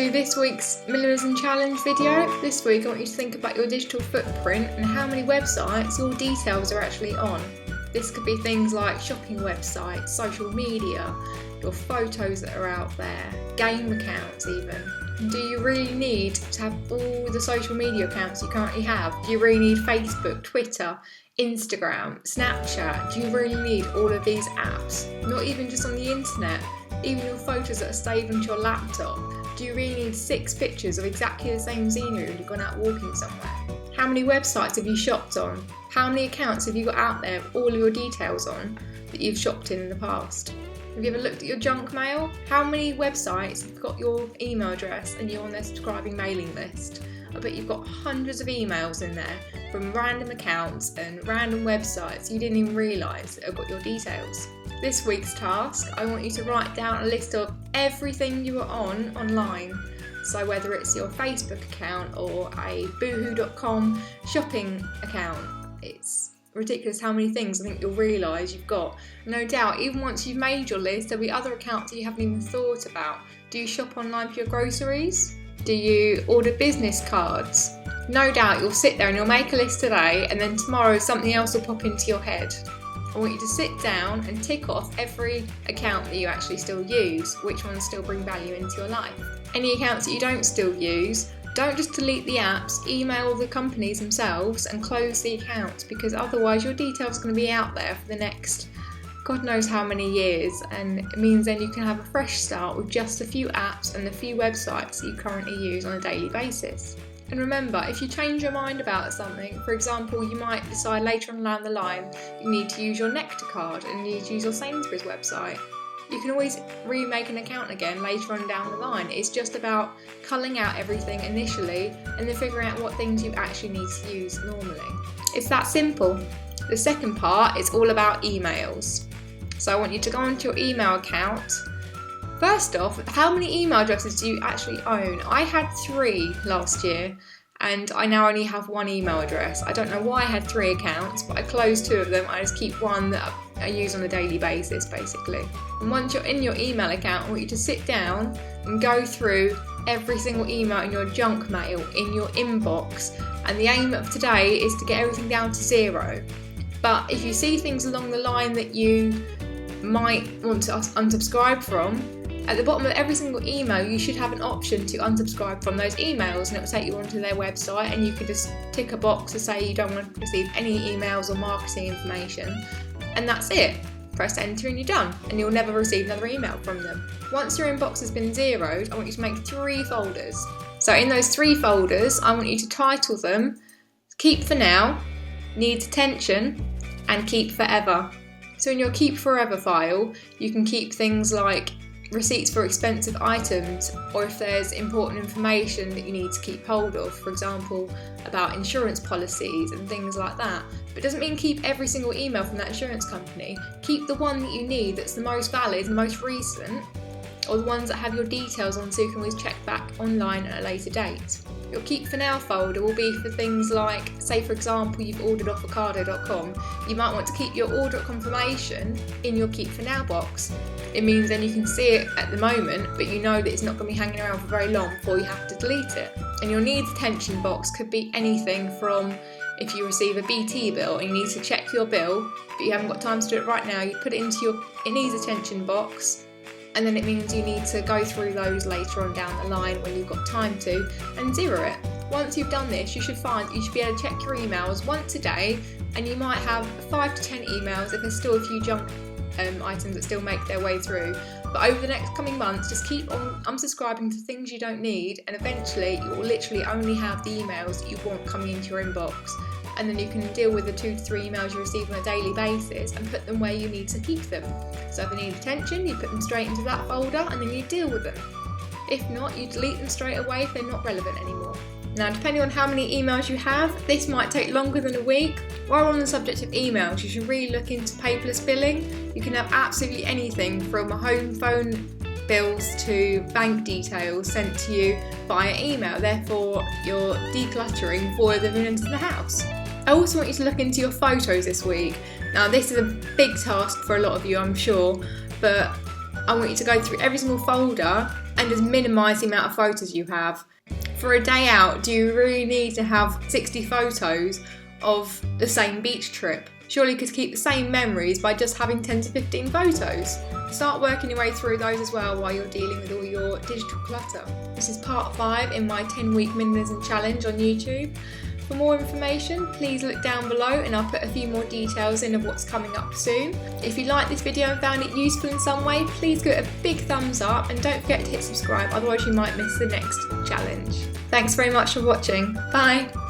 to this week's Minimalism Challenge video. This week I want you to think about your digital footprint and how many websites your details are actually on. This could be things like shopping websites, social media, your photos that are out there, game accounts even. Do you really need to have all the social media accounts you currently have? Do you really need Facebook, Twitter, Instagram, Snapchat? Do you really need all of these apps? Not even just on the internet, even your photos that are saved onto your laptop. Do you really need 6 pictures of exactly the same scenery when you've gone out walking somewhere? How many websites have you shopped on? How many accounts have you got out there with all of your details on that you've shopped in the past? Have you ever looked at your junk mail? How many websites have got your email address and you're on their subscribing mailing list? I bet you've got hundreds of emails in there from random accounts and random websites you didn't even realise that have got your details. This week's task, I want you to write down a list of everything you are on online. So whether it's your Facebook account or a boohoo.com shopping account, it's ridiculous how many things I think you'll realise you've got. No doubt, even once you've made your list, there'll be other accounts that you haven't even thought about. Do you shop online for your groceries? Do you order business cards? No doubt you'll sit there and you'll make a list today, and then tomorrow something else will pop into your head. I want you to sit down and tick off every account that you actually still use, which ones still bring value into your life. Any accounts that you don't still use, don't just delete the apps, email the companies themselves and close the accounts, because otherwise your details are going to be out there for the next God knows how many years, and it means then you can have a fresh start with just a few apps and a few websites that you currently use on a daily basis. And remember, if you change your mind about something, for example, you might decide later on down the line you need to use your Nectar card and you need to use your Sainsbury's website, you can always remake an account again later on down the line. It's just about culling out everything initially and then figuring out what things you actually need to use normally. It's that simple. The second part is all about emails. So I want you to go onto your email account. First off, how many email addresses do you actually own? I had 3 last year and I now only have 1 email address. I don't know why I had 3 accounts, but I closed 2 of them. I just keep 1 that I use on a daily basis, basically. And once you're in your email account, I want you to sit down and go through every single email in your junk mail, in your inbox. And the aim of today is to get everything down to 0. But if you see things along the line that you might want to unsubscribe from, at the bottom of every single email you should have an option to unsubscribe from those emails, and it will take you onto their website, and you can just tick a box to say you don't want to receive any emails or marketing information, and that's it. Press enter and you're done, and you'll never receive another email from them. Once your inbox has been zeroed, I want you to make 3 folders. So in those 3 folders, I want you to title them Keep for Now, Needs Attention, and Keep Forever. So in your Keep Forever file, you can keep things like receipts for expensive items, or if there's important information that you need to keep hold of, for example, about insurance policies and things like that. But it doesn't mean keep every single email from that insurance company. Keep the one that you need that's the most valid, the most recent, or the ones that have your details on so you can always check back online at a later date. Your Keep For Now folder will be for things like, say for example, you've ordered off ocado.com, you might want to keep your order confirmation in your Keep For Now box. It means then you can see it at the moment, but you know that it's not going to be hanging around for very long before you have to delete it. And your needs attention box could be anything from if you receive a BT bill and you need to check your bill, but you haven't got time to do it right now, you put it into your needs attention box, and then it means you need to go through those later on down the line when you've got time to, and zero it. Once you've done this, you should find that you should be able to check your emails once a day, and you might have 5 to 10 emails if there's still a few junk items that still make their way through. But over the next coming months, just keep on unsubscribing to things you don't need, and eventually you will literally only have the emails that you want coming into your inbox. And then you can deal with the 2 to 3 emails you receive on a daily basis and put them where you need to keep them. So if they need attention, you put them straight into that folder and then you deal with them. If not, you delete them straight away if they're not relevant anymore. Now, depending on how many emails you have, this might take longer than a week. While on the subject of emails, you should really look into paperless billing. You can have absolutely anything from home phone bills to bank details sent to you via email. Therefore, you're decluttering before they've been into the house. I also want you to look into your photos this week. Now, this is a big task for a lot of you, I'm sure, but I want you to go through every single folder and just minimise the amount of photos you have. For a day out, do you really need to have 60 photos of the same beach trip? Surely you could keep the same memories by just having 10 to 15 photos. Start working your way through those as well while you're dealing with all your digital clutter. This is part 5 in my 10-week minimalism challenge on YouTube. For more information, please look down below and I'll put a few more details in of what's coming up soon. If you liked this video and found it useful in some way, please give it a big thumbs up and don't forget to hit subscribe, otherwise you might miss the next challenge. Thanks very much for watching. Bye!